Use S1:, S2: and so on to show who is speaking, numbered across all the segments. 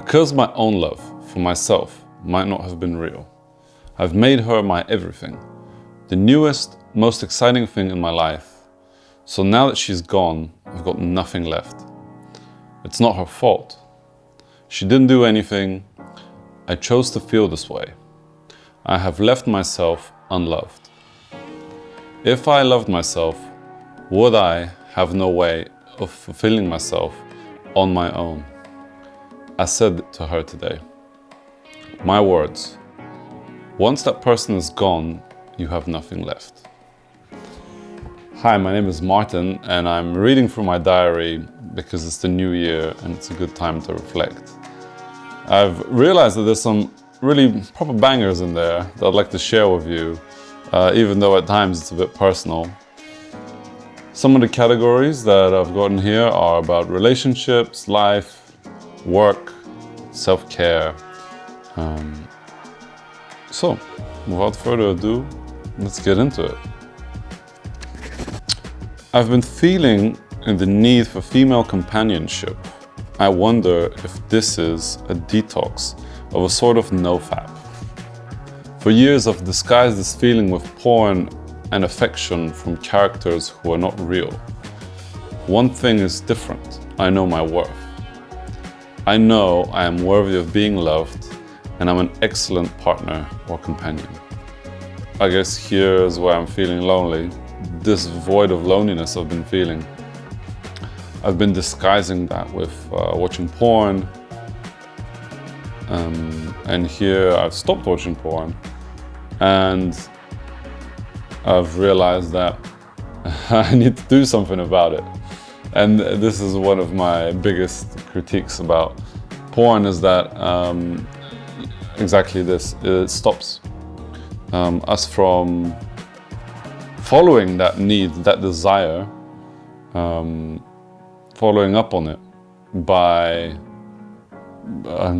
S1: Because my own love for myself might not have been real, I've made her my everything, the newest, most exciting thing in my life. So now that she's gone, I've got nothing left. It's not her fault. She didn't do anything. I chose to feel this way. I have left myself unloved. If I loved myself, would I have no way of fulfilling myself on my own? I said to her today, my words, once that person is gone, you have nothing left. Hi, my name is Martin and I'm reading from my diary because it's the new year and it's a good time to reflect. I've realized that there's some really proper bangers in there that I'd like to share with you, even though at times it's a bit personal. Some of the categories that I've gotten here are about relationships, life, work, self-care. So, without further ado, let's get into it. I've been feeling the need for female companionship. I wonder if this is a detox of a sort of nofap. For years I've disguised this feeling with porn and affection from characters who are not real. One thing is different. I know my worth. I know I am worthy of being loved and I'm an excellent partner or companion. I guess here's where I'm feeling lonely. This void of loneliness I've been feeling. I've been disguising that with watching porn. And here I've stopped watching porn. And I've realized that I need to do something about it. And this is one of my biggest critiques about porn is that exactly this. It stops us from following that need, that desire, following up on it by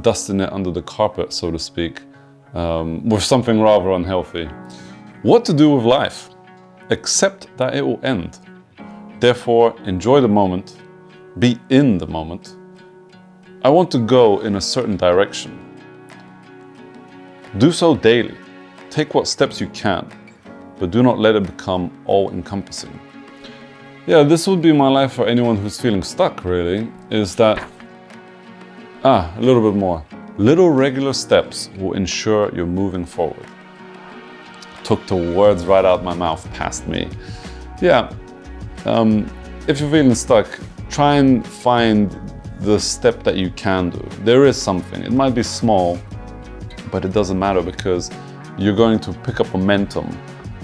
S1: dusting it under the carpet, so to speak, with something rather unhealthy. What to do with life? Accept that it will end. Therefore, enjoy the moment, be in the moment. I want to go in a certain direction. Do so daily. Take what steps you can, but do not let it become all-encompassing. Yeah, this would be my life for anyone who's feeling stuck, really, is that, a little bit more. Little regular steps will ensure you're moving forward. Took the words right out my mouth past me. Yeah, if you're feeling stuck, try and find the step that you can do. There is something. It might be small, but it doesn't matter because you're going to pick up momentum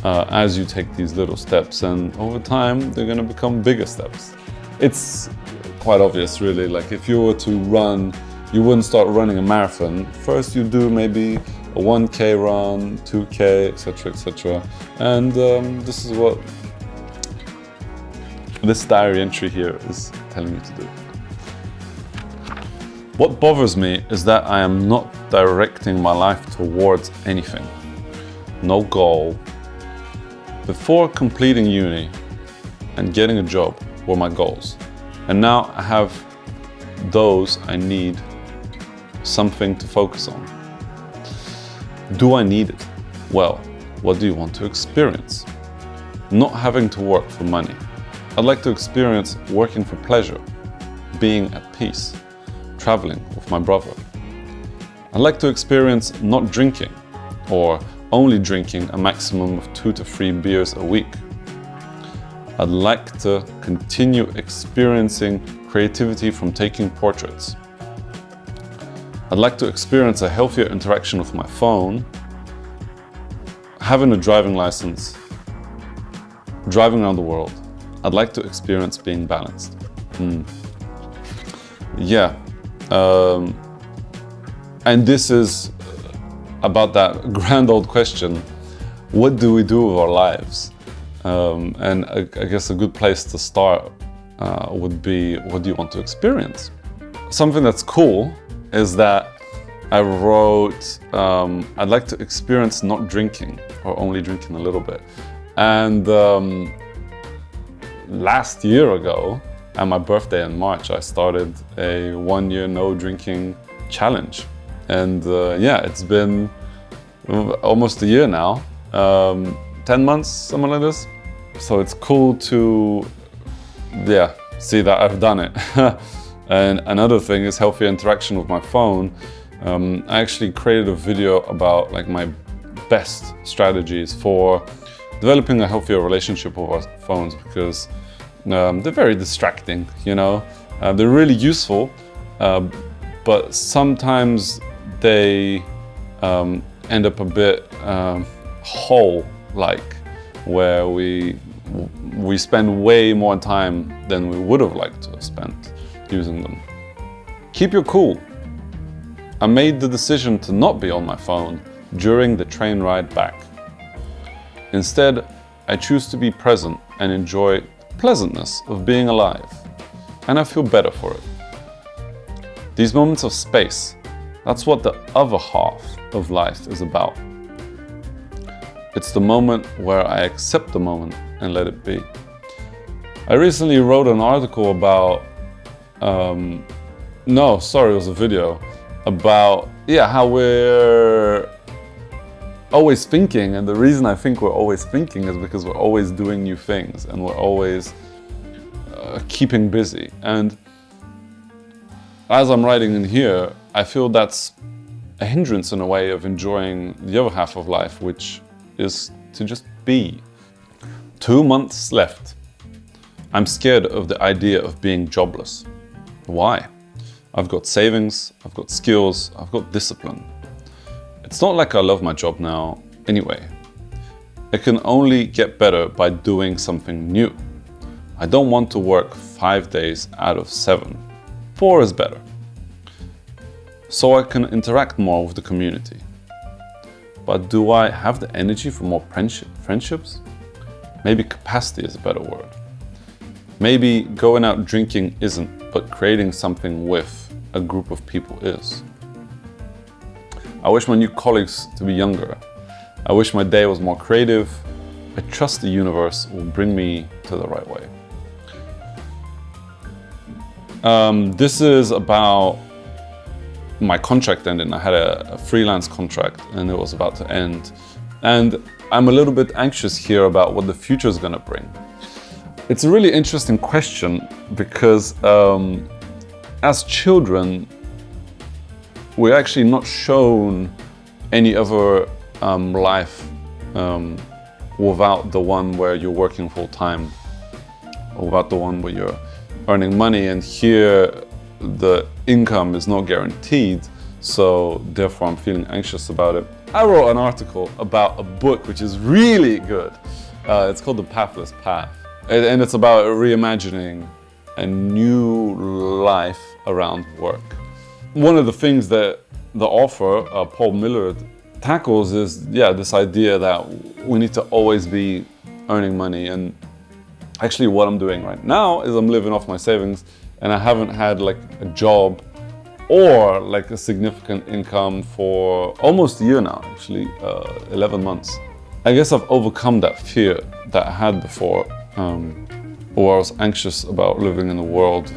S1: as you take these little steps, and over time they're going to become bigger steps. It's quite obvious, really. Like if you were to run, you wouldn't start running a marathon. First you do maybe a 1K run, 2K, etc., etc. And this is what this diary entry here is telling me to do. What bothers me is that I am not directing my life towards anything. No goal. Before completing uni and getting a job were my goals. And now I have those. I need something to focus on. Do I need it? Well, what do you want to experience? Not having to work for money. I'd like to experience working for pleasure, being at peace, traveling with my brother. I'd like to experience not drinking or only drinking a maximum of 2 to 3 beers a week. I'd like to continue experiencing creativity from taking portraits. I'd like to experience a healthier interaction with my phone, having a driving license, driving around the world. I'd like to experience being balanced. Yeah, and this is about that grand old question, what do we do with our lives? And I guess a good place to start would be, what do you want to experience? Something that's cool is that I wrote, I'd like to experience not drinking or only drinking a little bit. And last year ago, on my birthday in March, I started a 1-year no drinking challenge. And yeah, it's been almost a year now, 10 months, something like this. So it's cool to, yeah, see that I've done it. And another thing is healthy interaction with my phone. I actually created a video about like my best strategies for developing a healthier relationship with our phones, because they're very distracting, you know. They're really useful, but sometimes they end up a bit whole-like, where we spend way more time than we would have liked to have spent using them. Keep your cool. I made the decision to not be on my phone during the train ride back. Instead, I choose to be present and enjoy the pleasantness of being alive, and I feel better for it. These moments of space, that's what the other half of life is about. It's the moment where I accept the moment and let it be. I recently wrote an article about, it was a video about, how we're always thinking, and the reason I think we're always thinking is because we're always doing new things and we're always keeping busy. And as I'm writing in here, I feel that's a hindrance in a way of enjoying the other half of life, which is to just be. 2 months left. I'm scared of the idea of being jobless. Why? I've got savings, I've got skills, I've got discipline. It's not like I love my job now anyway. It can only get better by doing something new. I don't want to work 5 days out of 7. 4 is better. So I can interact more with the community. But do I have the energy for more friendships? Maybe capacity is a better word. Maybe going out drinking isn't, but creating something with a group of people is. I wish my new colleagues to be younger. I wish my day was more creative. I trust the universe will bring me to the right way. This is about my contract ending. I had a freelance contract and it was about to end. And I'm a little bit anxious here about what the future is going to bring. It's a really interesting question because as children, we're actually not shown any other life without the one where you're working full time, or without the one where you're earning money. And here, the income is not guaranteed, so therefore I'm feeling anxious about it. I wrote an article about a book which is really good. It's called The Pathless Path, and it's about reimagining a new life around work. One of the things that the author, Paul Millard, tackles is this idea that we need to always be earning money. And actually what I'm doing right now is I'm living off my savings, and I haven't had like a job or like a significant income for almost a year now, actually, 11 months. I guess I've overcome that fear that I had before, where I was anxious about living in a world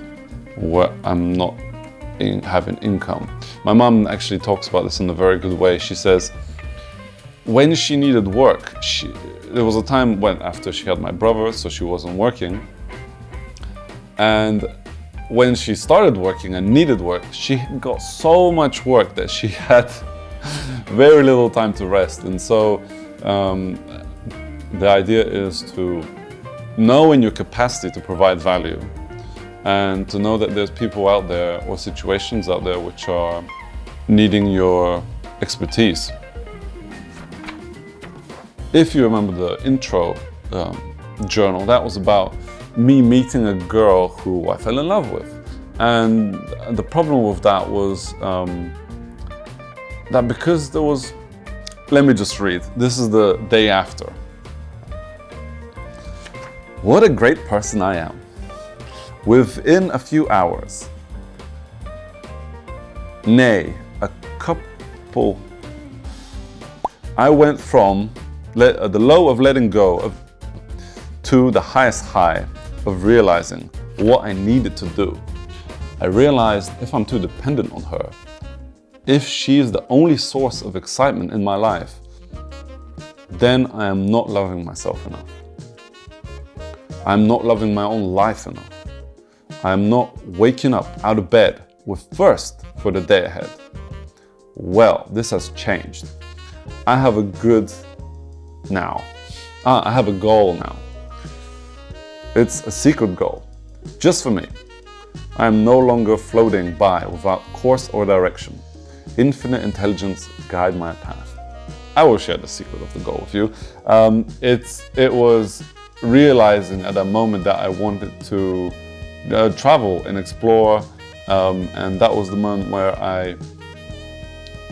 S1: where I'm not having income. My mom actually talks about this in a very good way. She says, when she needed work, there was a time when after she had my brother, so she wasn't working. And when she started working and needed work, she got so much work that she had very little time to rest. And so the idea is to know in your capacity to provide value, and to know that there's people out there or situations out there which are needing your expertise. If you remember the intro journal, that was about me meeting a girl who I fell in love with. And the problem with that was that because there was, let me just read, this is the day after. What a great person I am. Within a few hours, nay, a couple, I went from the low of letting go to the highest high of realizing what I needed to do. I realized if I'm too dependent on her, if she is the only source of excitement in my life, then I am not loving myself enough. I'm not loving my own life enough. I'm not waking up out of bed with thirst for the day ahead. Well, this has changed. I have a good now. I have a goal now. It's a secret goal, just for me. I am no longer floating by without course or direction. Infinite intelligence guide my path. I will share the secret of the goal with you. It was realizing at that moment that I wanted to travel and explore, and that was the moment where I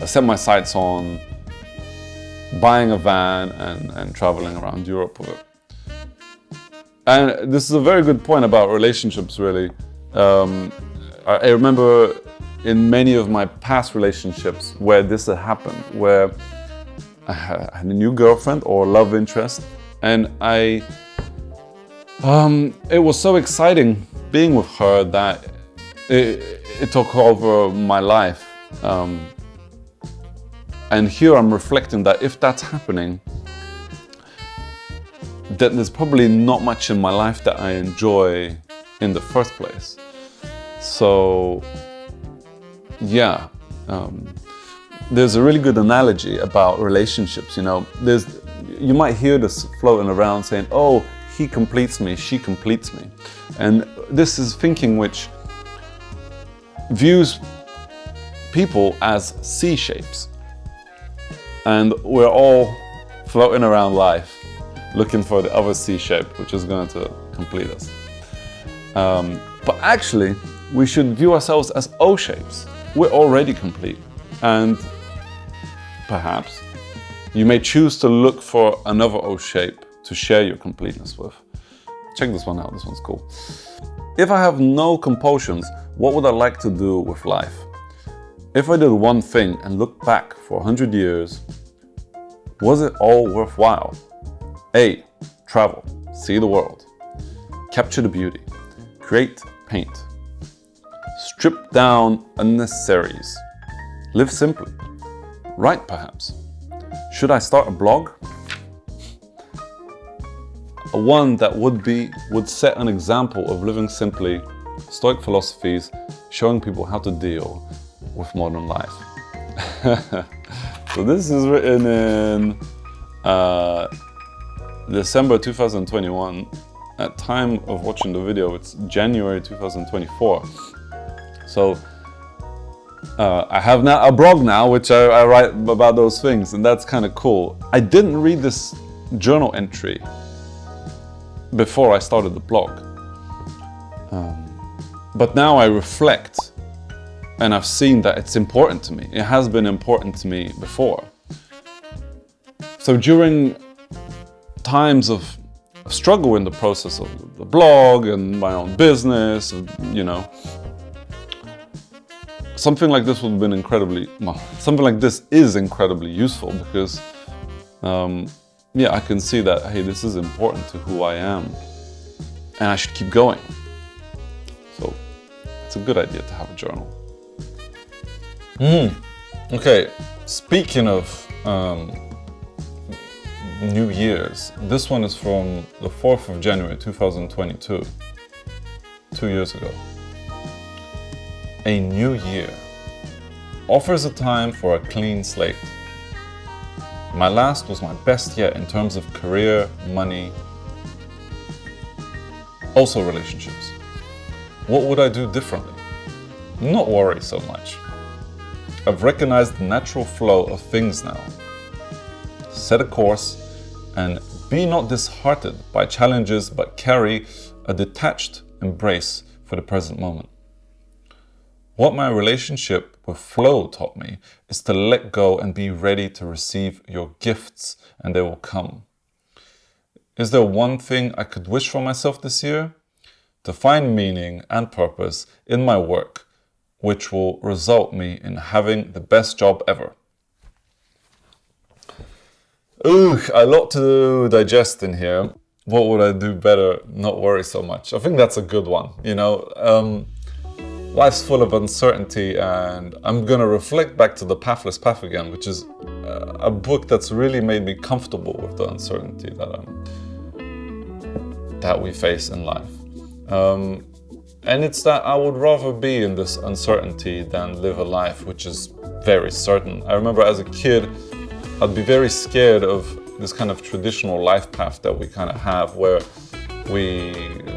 S1: set my sights on buying a van and traveling around Europe with it. And this is a very good point about relationships, really. I remember in many of my past relationships where this had happened, where I had a new girlfriend or love interest, and it was so exciting being with her that it took over my life. And here I'm reflecting that if that's happening, then there's probably not much in my life that I enjoy in the first place. So, yeah, there's a really good analogy about relationships. You know, you might hear this floating around saying, "Oh, he completes me, she completes me," and this is thinking which views people as C shapes. And we're all floating around life looking for the other C shape, which is going to complete us. But actually, we should view ourselves as O shapes. We're already complete. And perhaps you may choose to look for another O shape to share your completeness with. Check this one out, this one's cool. If I have no compulsions, what would I like to do with life? If I did one thing and looked back for 100 years, was it all worthwhile? A. Travel, see the world, capture the beauty, create, paint, strip down unnecessaries, live simply, write perhaps. Should I start a blog? One that would set an example of living simply, Stoic philosophies, showing people how to deal with modern life. So this is written in December 2021. At time of watching the video, it's January 2024. So I have now a blog now, which I write about those things, and that's kind of cool. I didn't read this journal entry before I started the blog. But now I reflect, and I've seen that it's important to me. It has been important to me before. So during times of struggle in the process of the blog and my own business, you know, something like this would have been something like this is incredibly useful because, yeah, I can see that, hey, this is important to who I am and I should keep going. So it's a good idea to have a journal. Okay, speaking of New Year's, this one is from the 4th of January 2022, 2 years ago. A new year offers a time for a clean slate. My last was my best yet in terms of career, money, also relationships. What would I do differently? Not worry so much. I've recognized the natural flow of things now. Set a course and be not disheartened by challenges, but carry a detached embrace for the present moment. What my relationship with flow taught me is to let go and be ready to receive your gifts, and they will come. Is there one thing I could wish for myself this year? To find meaning and purpose in my work, which will result me in having the best job ever. Ooh, a lot to digest in here. What would I do better? Not worry so much. I think that's a good one. You know, life's full of uncertainty, and I'm gonna reflect back to The Pathless Path again, which is a book that's really made me comfortable with the uncertainty that we face in life. And it's that I would rather be in this uncertainty than live a life which is very certain. I remember as a kid, I'd be very scared of this kind of traditional life path that we kind of have, where we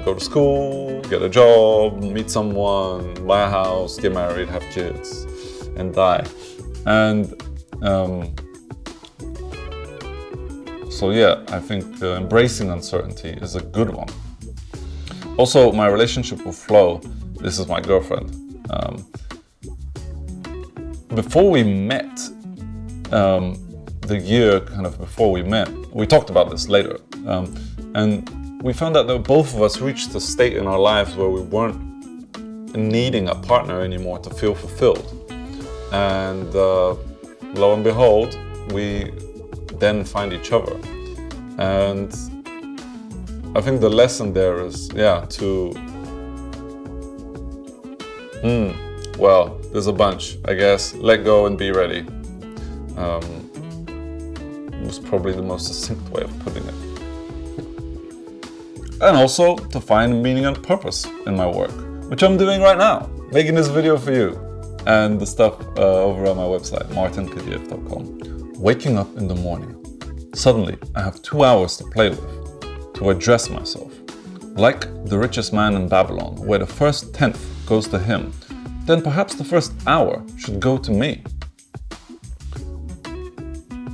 S1: go to school, get a job, meet someone, buy a house, get married, have kids, and die. And so yeah, I think embracing uncertainty is a good one. Also, my relationship with Flo, this is my girlfriend. Before we met, the year kind of before we met, we talked about this later, and we found out that both of us reached a state in our lives where we weren't needing a partner anymore to feel fulfilled. And lo and behold, we then find each other. And I think the lesson there is, well, there's a bunch, I guess. Let go and be ready. Was probably the most succinct way of putting it. And also to find meaning and purpose in my work, which I'm doing right now, making this video for you, and the stuff over on my website, martinkadiev.com. Waking up in the morning. Suddenly, I have 2 hours to play with, to address myself. Like the richest man in Babylon, where the first tenth goes to him, then perhaps the first hour should go to me.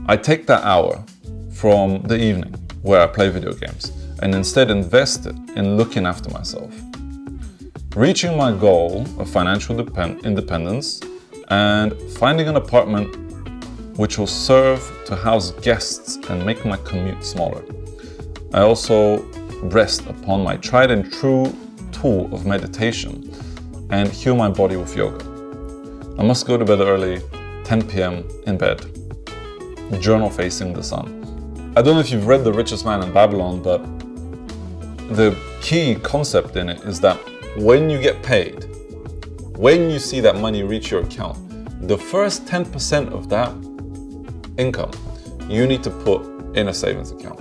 S1: I take that hour from the evening where I play video games and instead invest it in looking after myself. Reaching my goal of financial independence and finding an apartment which will serve to house guests and make my commute smaller. I also rest upon my tried and true tool of meditation and heal my body with yoga. I must go to bed early, 10 p.m. in bed, journal facing the sun. I don't know if you've read The Richest Man in Babylon, but the key concept in it is that when you get paid, when you see that money reach your account, the first 10% of that income you need to put in a savings account.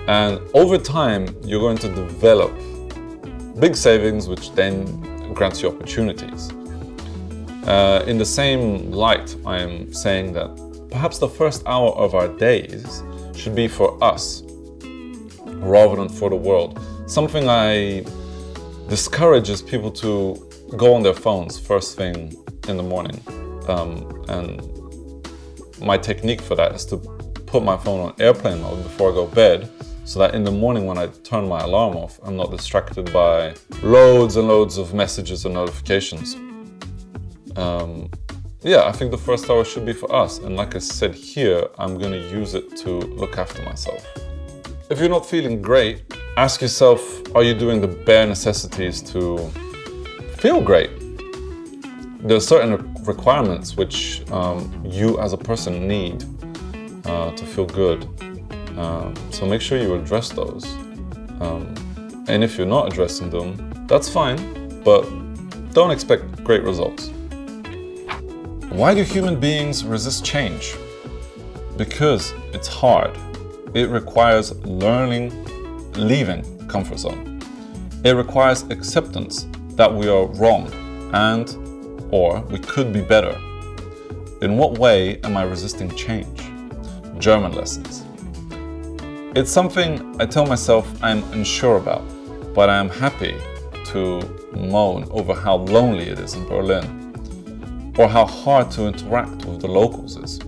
S1: And over time, you're going to develop big savings, which then grants you opportunities. In the same light, I am saying that perhaps the first hour of our days should be for us rather than for the world. Something I discourage is people to go on their phones first thing in the morning. And my technique for that is to put my phone on airplane mode before I go to bed, so that in the morning when I turn my alarm off, I'm not distracted by loads and loads of messages and notifications. I think the first hour should be for us. And like I said here, I'm gonna use it to look after myself. If you're not feeling great, ask yourself, are you doing the bare necessities to feel great? There are certain requirements which you as a person need to feel good. So make sure you address those. And if you're not addressing them, that's fine, but don't expect great results. Why do human beings resist change? Because it's hard. It requires leaving comfort zone. It requires acceptance that we are wrong or we could be better. In what way am I resisting change? German lessons. It's something I tell myself I'm unsure about, but I am happy to moan over how lonely it is in Berlin, or how hard to interact with the locals is.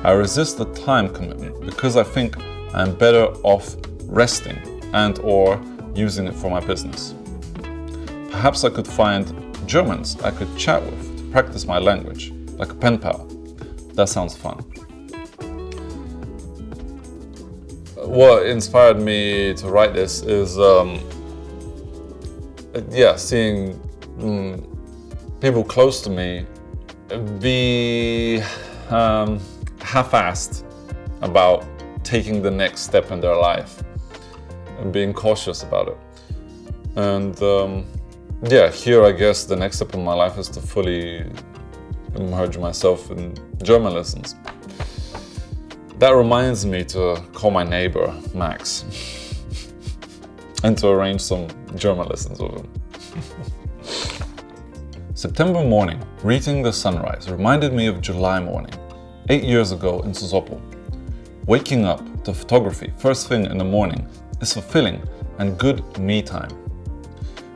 S1: I resist the time commitment because I think I'm better off resting and/or using it for my business. Perhaps I could find Germans I could chat with to practice my language, like a pen pal. That sounds fun. What inspired me to write this is, seeing people close to me be half-assed about taking the next step in their life and being cautious about it. And yeah, here I guess the next step in my life is to fully immerse myself in German lessons. That reminds me to call my neighbor, Max, and to arrange some German lessons with him. September morning, greeting the sunrise, reminded me of July morning, 8 years ago in Sozopol. Waking up to photography first thing in the morning is fulfilling and good me time.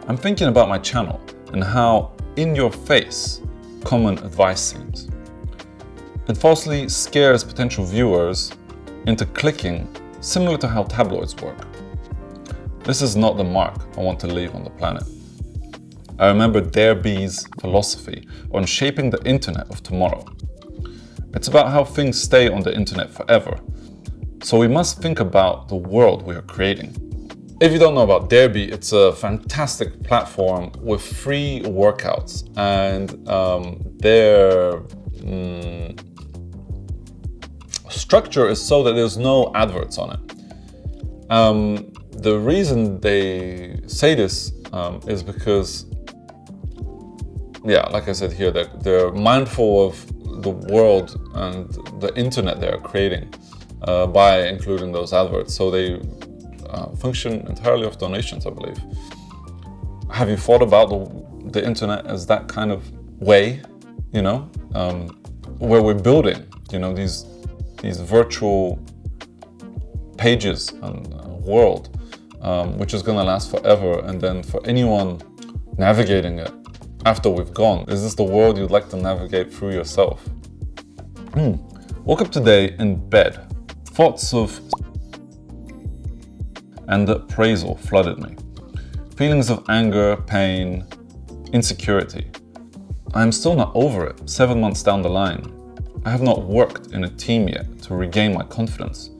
S1: I'm thinking about my channel and how in your face common advice seems. It falsely scares potential viewers into clicking, similar to how tabloids work. This is not the mark I want to leave on the planet. I remember Dare B's philosophy on shaping the internet of tomorrow. It's about how things stay on the internet forever, so we must think about the world we are creating. If you don't know about Dare B, it's a fantastic platform with free workouts, and their structure is so that there's no adverts on it. The reason they say this is because, yeah, like I said here, they're mindful of the world and the internet they're creating by including those adverts. So they function entirely off donations, I believe. Have you thought about the internet as that kind of way, you know, where we're building, you know, these virtual pages and world, which is going to last forever, and then for anyone navigating it after we've gone, is this the world you'd like to navigate through yourself? Woke up today in bed. Thoughts of and appraisal flooded me. Feelings of anger, pain, insecurity. I am still not over it, 7 months down the line. I have not worked in a team yet to regain my confidence.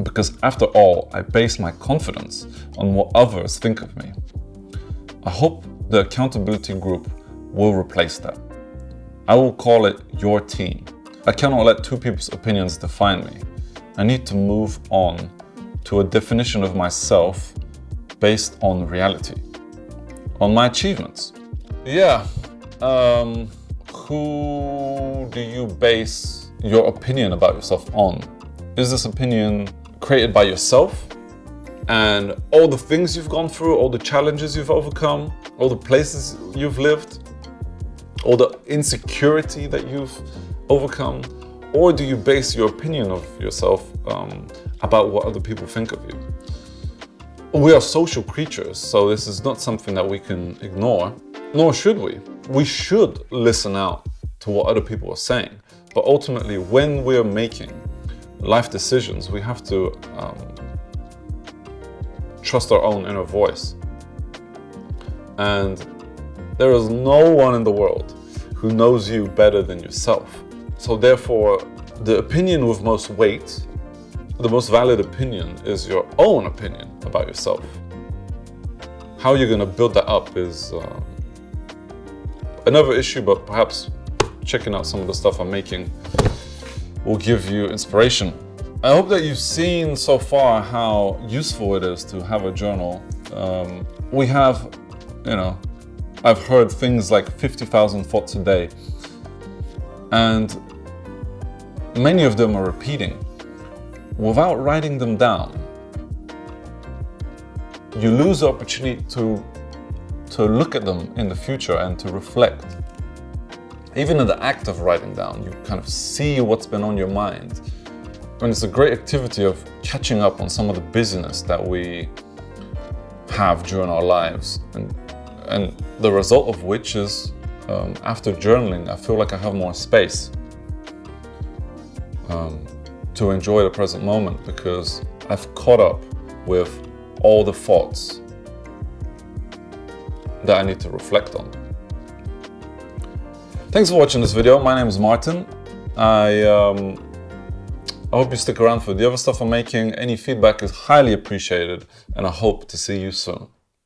S1: Because after all, I base my confidence on what others think of me. I hope the accountability group will replace that. I will call it your team. I cannot let two people's opinions define me. I need to move on to a definition of myself based on reality, on my achievements. Yeah, who do you base your opinion about yourself on? Is this opinion created by yourself and all the things you've gone through, all the challenges you've overcome, all the places you've lived, all the insecurity that you've overcome? Or do you base your opinion of yourself about what other people think of you? We are social creatures, so this is not something that we can ignore, nor should we. We should listen out to what other people are saying, but ultimately when we're making life decisions, we have to trust our own inner voice. And there is no one in the world who knows you better than yourself. So therefore, the opinion with most weight, the most valid opinion, is your own opinion about yourself. How you're going to build that up is another issue, but perhaps checking out some of the stuff I'm making will give you inspiration. I hope that you've seen so far how useful it is to have a journal. We have, you know, I've heard things like 50,000 thoughts a day, and many of them are repeating. Without writing them down, you lose the opportunity to look at them in the future and to reflect. Even in the act of writing down, you kind of see what's been on your mind. And it's a great activity of catching up on some of the busyness that we have during our lives. And the result of which is, after journaling, I feel like I have more space to enjoy the present moment, because I've caught up with all the thoughts that I need to reflect on. Thanks for watching this video. My name is Martin. I hope you stick around for the other stuff I'm making. Any feedback is highly appreciated, and I hope to see you soon.